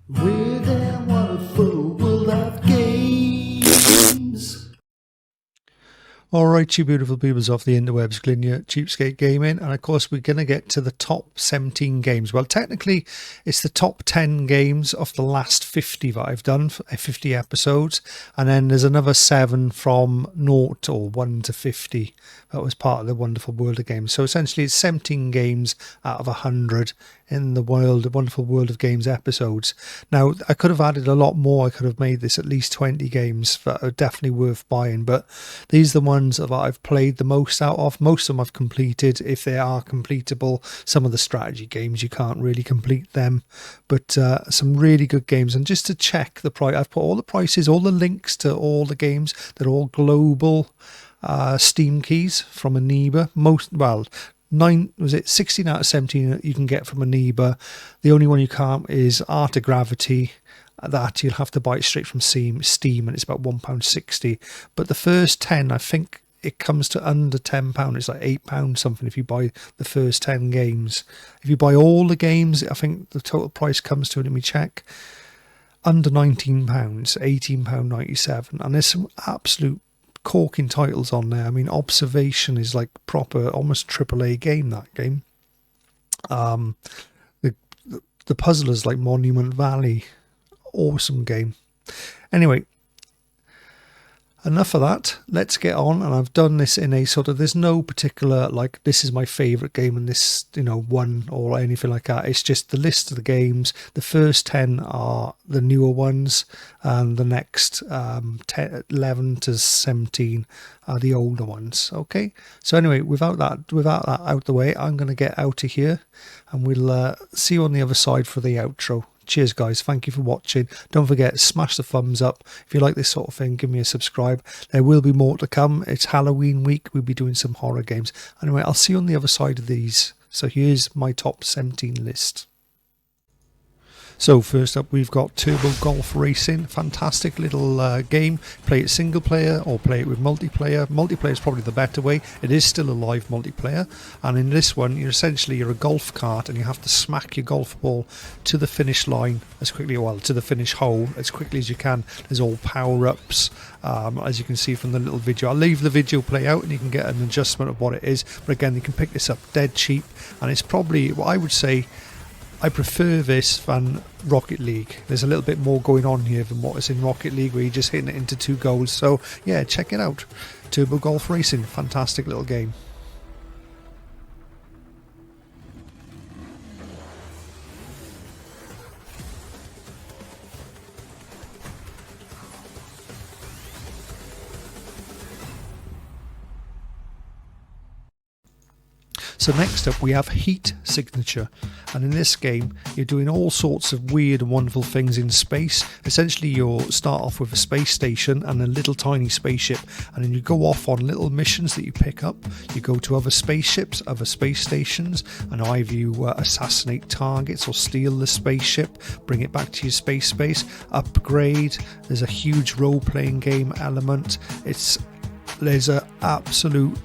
with a wonderful world of games. Alright, you beautiful peoples off the interwebs, Glinia, Cheapskate Gaming, and of course we're going to get to the top 17 games. Well, technically it's the top 10 games of the last 50 that I've done, 50 episodes, and then there's another 7 from 0 or 1 to 50 that was part of the wonderful world of games. So essentially it's 17 games out of 100 in the wonderful world of games episodes. Now, I could have added a lot more. I could have made this at least 20 games that are definitely worth buying, but these are the ones that I've played the most out of. Most of them I've completed, if they are completable. Some of the strategy games you can't really complete them, but some really good games. And just to check the price, I've put all the prices, all the links to all the games. They're all global Steam keys from Aniba. 16 out of 17 you can get from Aniba. The only one you can't is Art of Gravity. That you'll have to buy it straight from Steam, and it's about £1.60. But the first 10, I think it comes to under £10. It's like £8 something if you buy the first 10 games. If you buy all the games, I think the total price comes to, let me check, under £19, £18.97. And there's some absolute corking titles on there. I mean, Observation is like proper, almost AAA game, that game. The puzzlers like Monument Valley, awesome game. Anyway, enough of that. Let's get on. And I've done this in a sort of, there's no particular like this is my favorite game and this, one or anything like that. It's just the list of the games. The first 10 are the newer ones, and the next 11 to 17 are the older ones. Okay, so anyway, without that out the way, I'm going to get out of here, and we'll see you on the other side for the outro. Cheers guys, thank you for watching. Don't forget, smash the thumbs up. If you like this sort of thing, give me a subscribe. There will be more to come. It's Halloween week. We'll be doing some horror games. Anyway, I'll see you on the other side of these. So here's my top 17 list. So first up, we've got Turbo Golf Racing. Fantastic little game. Play it single player or play it with multiplayer. Multiplayer is probably the better way. It is still a live multiplayer, and in this one you're a golf cart, and you have to smack your golf ball to the finish line as quickly, to the finish hole as quickly as you can. There's all power-ups, as you can see from the little video. I'll leave the video play out and you can get an adjustment of what it is, but again, you can pick this up dead cheap, and it's probably, what I would say, I prefer this than Rocket League. There's a little bit more going on here than what is in Rocket League, where you're just hitting it into 2 goals. So yeah, check it out. Turbo Golf Racing, fantastic little game. So next up we have Heat Signature, and in this game you're doing all sorts of weird and wonderful things in space. Essentially you'll start off with a space station and a little tiny spaceship, and then you go off on little missions that you pick up. You go to other spaceships, other space stations, and either you assassinate targets or steal the spaceship, bring it back to your space upgrade. There's a huge role-playing game element. There's an absolute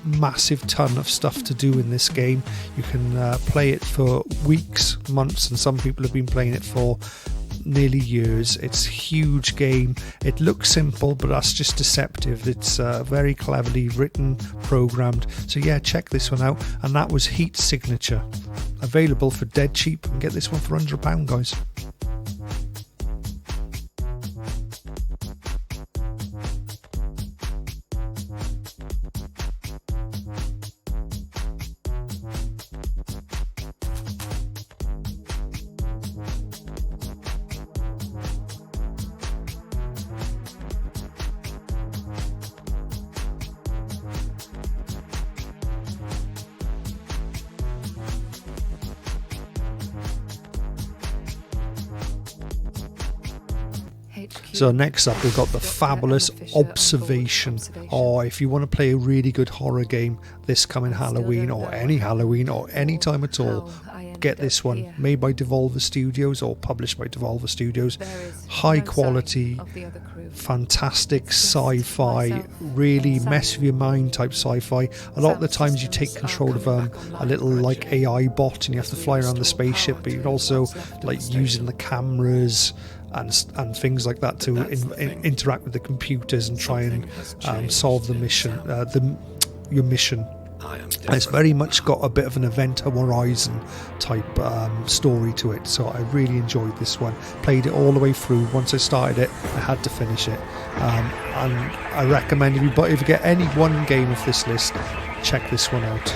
massive ton of stuff to do in this game. You can play it for weeks, months, and some people have been playing it for nearly years. It's a huge game. It looks simple, but that's just deceptive. It's very cleverly written, programmed. So yeah, check this one out. And that was Heat Signature, available for dead cheap. You can get this one for £100, guys. So next up we've got the fabulous Observation. If you want to play a really good horror game this coming Halloween, or any time at all, get this one. Made by Devolver Studios, or published by Devolver Studios. High quality, fantastic sci-fi, really mess with your mind type sci-fi. A lot of the times you take control of a little like AI bot and you have to fly around the spaceship, but you can also like using the cameras and things like that to interact with the computers and try and solve the mission, your mission. It's very much got a bit of an Event Horizon type story to it, so I really enjoyed this one. Played it all the way through. Once I started it, I had to finish it, and I recommend if you get any one game off this list, check this one out.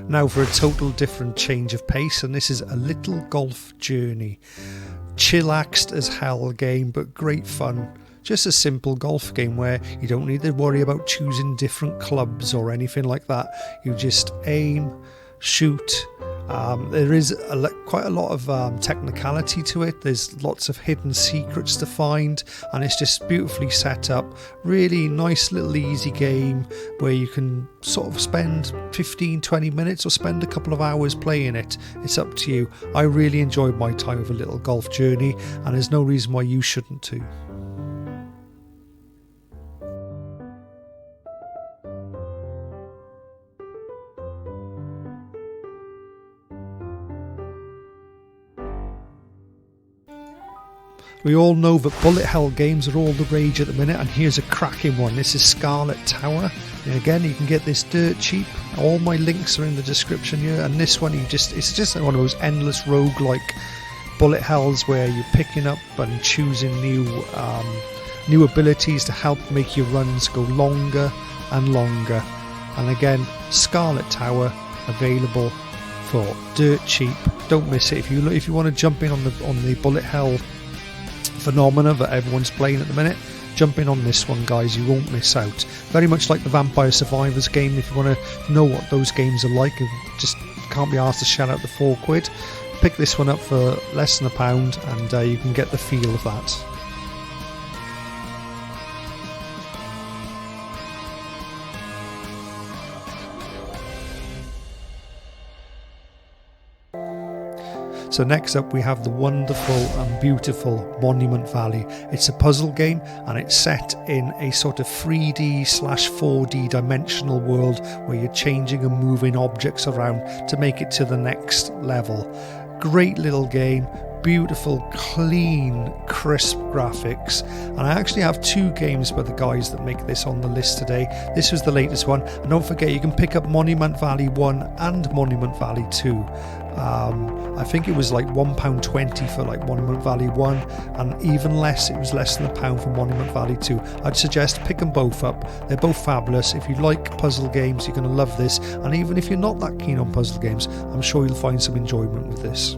Now for a total different change of pace, and this is A Little Golf Journey. Chillaxed as hell game, but great fun. Just a simple golf game where you don't need to worry about choosing different clubs or anything like that. You just aim, shoot. There is quite a lot of technicality to it. There's lots of hidden secrets to find, and it's just beautifully set up. Really nice little easy game where you can sort of spend 15-20 minutes or spend a couple of hours playing it. It's up to you. I really enjoyed my time with A Little Golf Journey, and there's no reason why you shouldn't too. We all know that bullet hell games are all the rage at the minute, and here's a cracking one. This is Scarlet Tower. And again, you can get this dirt cheap. All my links are in the description here, and this one it's just one of those endless roguelike bullet hells where you're picking up and choosing new abilities to help make your runs go longer and longer. And again, Scarlet Tower available for dirt cheap. Don't miss it. If you want to jump in on the bullet hell phenomena that everyone's playing at the minute, jump in on this one, guys. You won't miss out. Very much like the Vampire Survivors game. If you want to know what those games are like and just can't be asked to shell out the £4, pick this one up for less than £1, and you can get the feel of that. So next up we have the wonderful and beautiful Monument Valley. It's a puzzle game, and it's set in a sort of 3D/4D dimensional world where you're changing and moving objects around to make it to the next level. Great little game, beautiful, clean, crisp graphics, and I actually have 2 games by the guys that make this on the list today. This was the latest one, and don't forget you can pick up Monument Valley 1 and Monument Valley 2. I think it was like £1.20 for like Monument Valley 1, and even less, it was less than £1 for Monument Valley 2. I'd suggest pick them both up. They're both fabulous. If you like puzzle games, you're going to love this, and even if you're not that keen on puzzle games, I'm sure you'll find some enjoyment with this.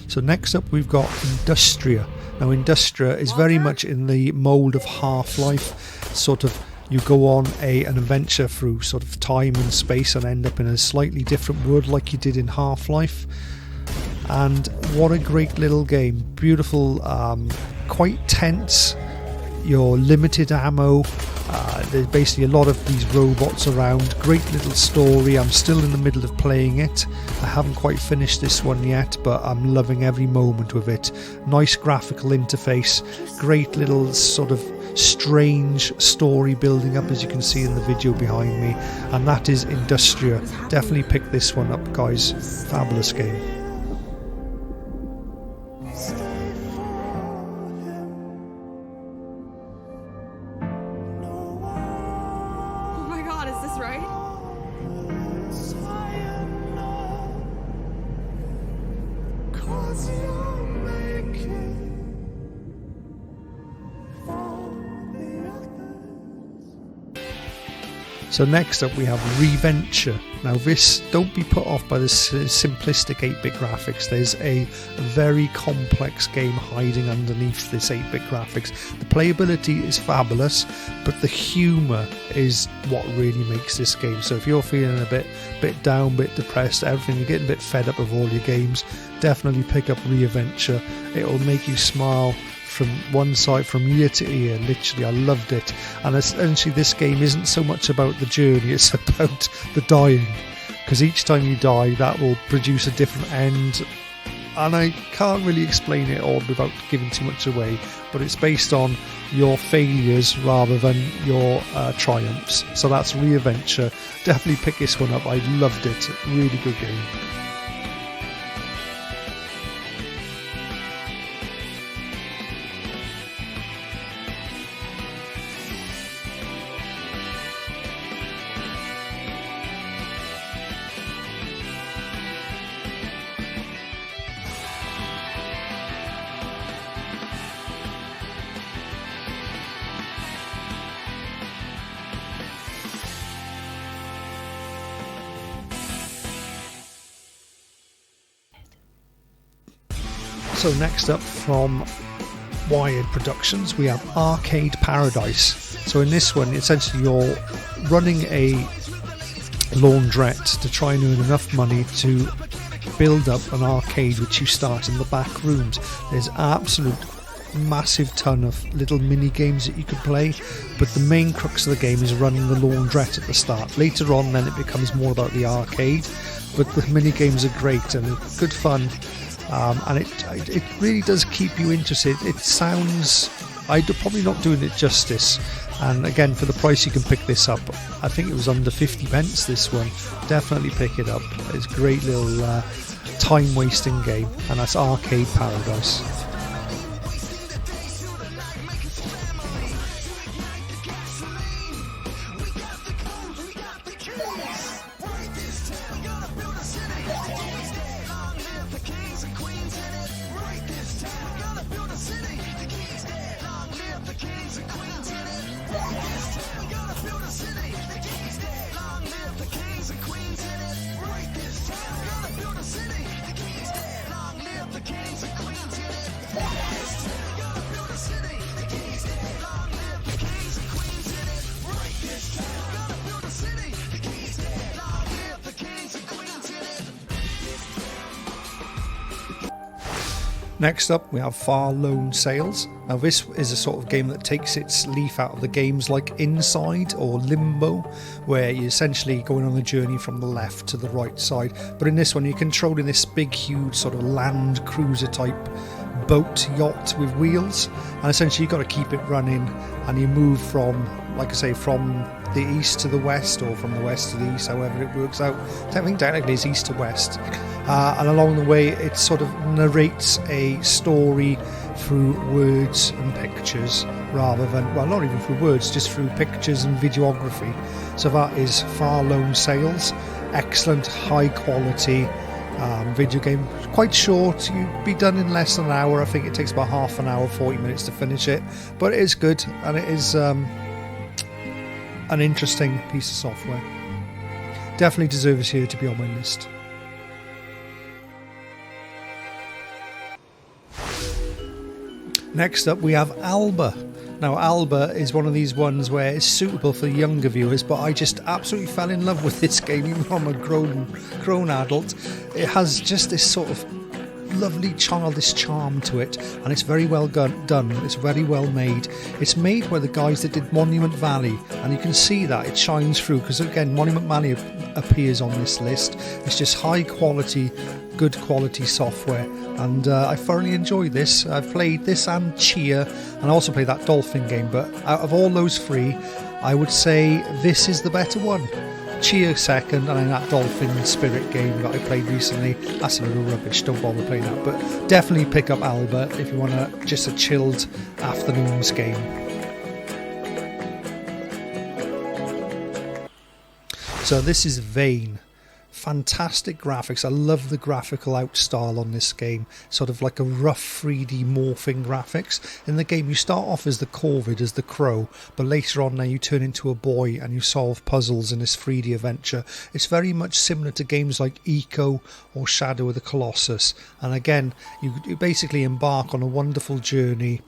So next up we've got INDUSTRIA. Now INDUSTRIA is very much in the mould of Half-Life. Sort of you go on an adventure through sort of time and space and end up in a slightly different world like you did in Half-Life. And what a great little game. Beautiful, quite tense. You're limited ammo. There's basically a lot of these robots around. Great little story. I'm still in the middle of playing it. I haven't quite finished this one yet, but I'm loving every moment with it. Nice graphical interface. Great little sort of strange story building up, as you can see in the video behind me. And that is INDUSTRIA. Definitely pick this one up, guys. Fabulous game. So next up we have Reventure. Now this, don't be put off by the simplistic 8-bit graphics. There's a very complex game hiding underneath this 8-bit graphics. The playability is fabulous, but the humour is what really makes this game. So if you're feeling a bit down, bit depressed, everything, you're getting a bit fed up of all your games, definitely pick up Reventure. It'll make you smile from one side, from ear to ear. Literally, I loved it. And essentially this game isn't so much about the journey, it's about the dying, because each time you die that will produce a different end, and I can't really explain it all without giving too much away, but it's based on your failures rather than your triumphs. So that's Reventure. Definitely pick this one up. I loved it. Really good game. So next up from Wired Productions we have Arcade Paradise. So in this one essentially you're running a laundrette to try and earn enough money to build up an arcade which you start in the back rooms. There's absolute massive ton of little mini games that you could play, but the main crux of the game is running the laundrette at the start. Later on then it becomes more about the arcade, but the mini games are great and good fun. And it really does keep you interested. It sounds, I'm probably not doing it justice, and again for the price you can pick this up. I think it was under 50 pence this one. Definitely pick it up. It's a great little time wasting game, and that's Arcade Paradise. Next up we have Far Lone Sails. Now this is a sort of game that takes its leaf out of the games like Inside or Limbo, where you're essentially going on a journey from the left to the right side, but in this one you're controlling this big huge sort of land cruiser type boat yacht with wheels, and essentially you've got to keep it running, and you move from, like I say, from the east to the west, or from the west to the east, however it works out. I think technically it's east to west, and along the way it sort of narrates a story through words and pictures rather than, well, not even through words, just through pictures and videography. So that is Far Lone Sails. Excellent high quality video game, quite short. You'd be done in less than an hour. I think it takes about half an hour, 40 minutes to finish it, but it is good, and it is an interesting piece of software. Definitely deserves here to be on my list. Next up we have Alba. Now Alba is one of these ones where it's suitable for younger viewers, but I just absolutely fell in love with this game even though I'm a grown adult. It has just this sort of lovely childish charm to it, and it's very well done. It's very well made. It's made by the guys that did Monument Valley, and you can see that it shines through, because again Monument Valley appears on this list. It's just high quality, good quality software, and I thoroughly enjoyed this. I've played this and Cheer, and I also played that Dolphin game, but out of all those three I would say this is the better one. Cheer second, and then that Dolphin Spirit game that I played recently, that's a little rubbish, don't bother playing that, but definitely pick up Alba if you want just a chilled afternoon's game. So this is Vane. Fantastic graphics. I love the graphical out style on this game, sort of like a rough 3D morphing graphics. In the game you start off as the Corvid, as the crow, but later on now you turn into a boy and you solve puzzles in this 3D adventure. It's very much similar to games like Eco or Shadow of the Colossus, and again you basically embark on a wonderful journey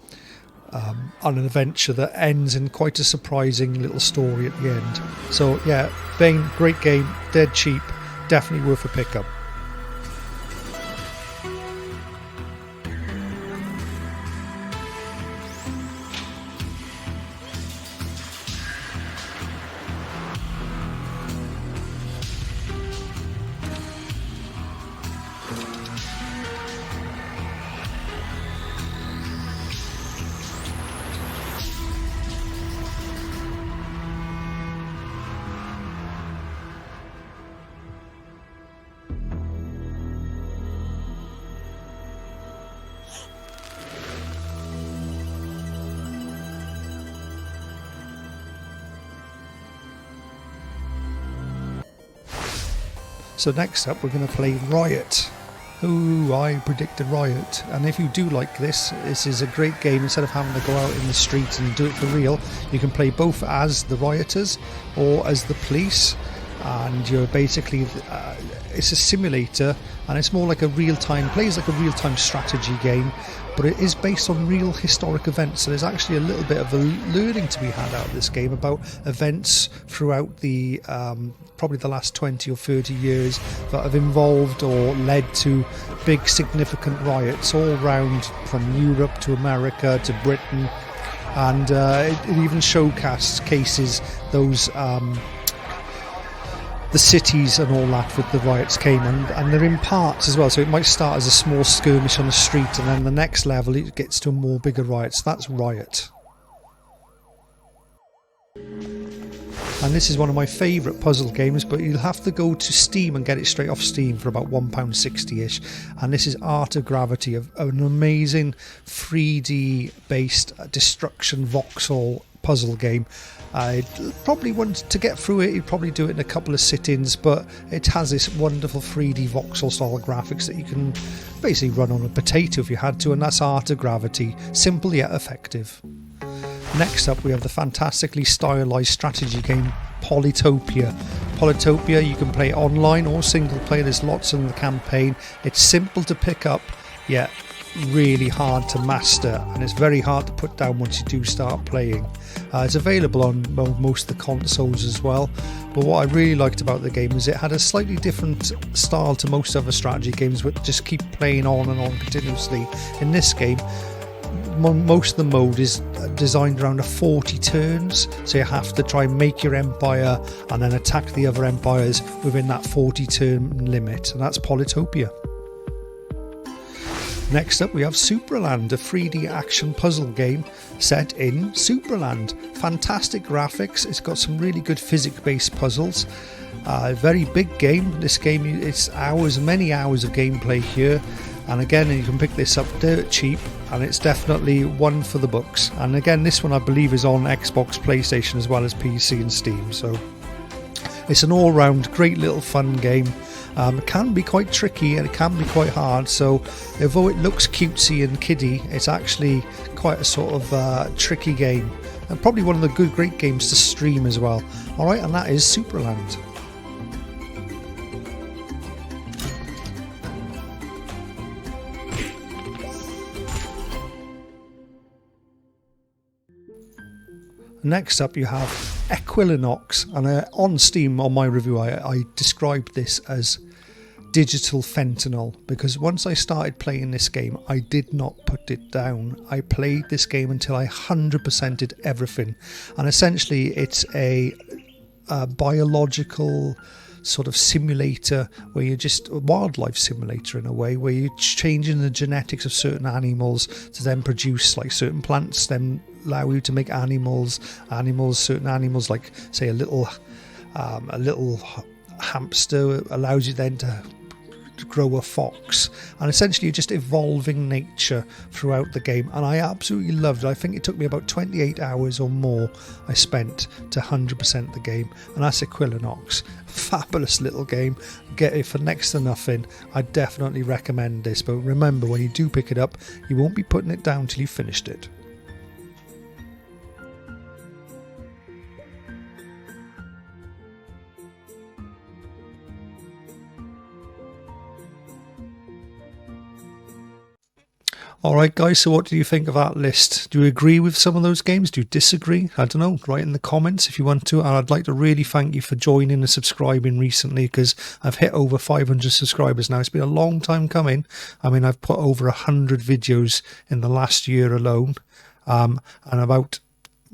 on an adventure that ends in quite a surprising little story at the end. So yeah, Vane, great game, dead cheap, definitely worth a pickup. So next up we're going to play Riot. Ooh, I predicted Riot. And if you do like this is a great game. Instead of having to go out in the streets and do it for real, you can play both as the rioters or as the police, and you're basically it's a simulator, and it's more like a real-time, plays like a real-time strategy game, but it is based on real historic events. So there's actually a little bit of a learning to be had out of this game about events throughout the probably the last 20 or 30 years that have involved or led to big significant riots all round, from Europe to America to Britain, and it even showcases those the cities and all that with the riots came, and they're in parts as well, so it might start as a small skirmish on the street, and then the next level it gets to a more bigger riot. So that's Riot. And this is one of my favourite puzzle games, but you'll have to go to Steam and get it straight off Steam for about £1.60ish. And this is Art of Gravity, an amazing 3D based destruction voxel puzzle game. I'd probably want to get through it, you'd probably do it in a couple of sit-ins, but it has this wonderful 3D voxel style graphics that you can basically run on a potato if you had to, and that's Art of Gravity. Simple yet effective. Next up we have the fantastically stylized strategy game Polytopia. Polytopia, you can play online or single player, there's lots in the campaign. It's simple to pick up, yet really hard to master, and it's very hard to put down once you do start playing. It's available on most of the consoles as well, but what I really liked about the game is it had a slightly different style to most other strategy games, which just keep playing on and on continuously. In this game, most of the mode is designed around 40 turns, so you have to try and make your empire and then attack the other empires within that 40 turn limit, and that's Polytopia. Next up we have SupraLand, a 3D action puzzle game set in SupraLand. Fantastic graphics, it's got some really good physics based puzzles. Very big game. This game, it's hours, many hours of gameplay here, and again you can pick this up dirt cheap, and it's definitely one for the books. And again, this one I believe is on Xbox, PlayStation as well as PC and Steam, so it's an all-round great little fun game. It can be quite tricky and it can be quite hard, so although it looks cutesy and kiddie, it's actually quite a sort of tricky game, and probably one of the great games to stream as well. Alright, and that is SupraLand. Next up you have Equilinox, and on Steam, on my review, I described this as digital fentanyl, because once I started playing this game I did not put it down. I played this game until I 100%ed everything, and essentially it's a biological sort of simulator where you're just a wildlife simulator in a way, where you're changing the genetics of certain animals to then produce like certain plants, then allow you to make certain animals like say a little hamster allows you then to grow a fox, and essentially you're just evolving nature throughout the game, and I absolutely loved it. I think it took me about 28 hours or more I spent to 100% the game, and that's Equilinox. Fabulous little game. Get it for next to nothing. I definitely recommend this, but remember, when you do pick it up, you won't be putting it down till you finished it. Alright guys, so what do you think of that list? Do you agree with some of those games? Do you disagree? I don't know, write in the comments if you want to. And I'd like to really thank you for joining and subscribing recently, because I've hit over 500 subscribers now. It's been a long time coming. I mean, I've put over 100 videos in the last year alone, and about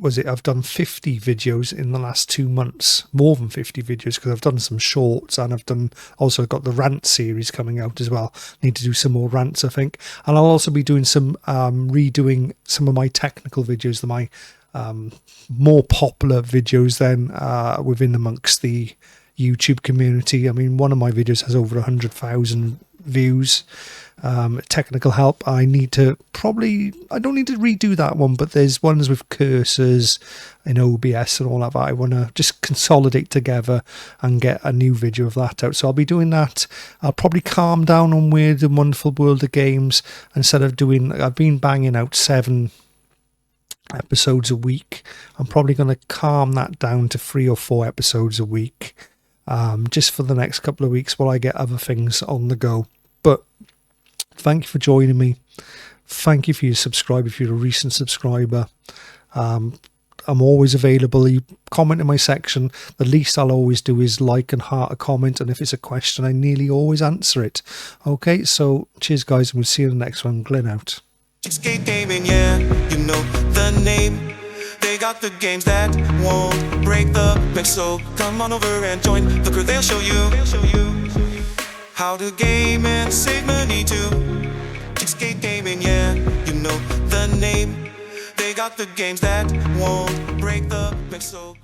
I've done 50 videos in the last 2 months, more than 50 videos, because I've done some shorts, and I've also got the rant series coming out as well. Need to do some more rants, I think, and I'll also be doing some redoing some of my technical videos, my more popular videos then within amongst the YouTube community. I mean, one of my videos has over 100,000 views. Technical help. I don't need to redo that one, but there's ones with cursors in OBS and all that I want to just consolidate together and get a new video of that out. So I'll be doing that. I'll probably calm down on Weird and Wonderful World of Games instead of I've been banging out 7 episodes a week. I'm probably going to calm that down to 3 or 4 episodes a week, just for the next couple of weeks while I get other things on the go. But thank you for joining me. Thank you for your subscribe if you're a recent subscriber. I'm always available. You comment in my section. The least I'll always do is like and heart a comment, and if it's a question, I nearly always answer it. Okay, so cheers guys, and we'll see you in the next one. Glenn out. Escape gaming, yeah, you know the name. They got the games that won't break the bank, so come on over and join the crew. They'll show you how to game and save money too. Escape gaming, yeah, you know the name. They got the games that won't break the bank, so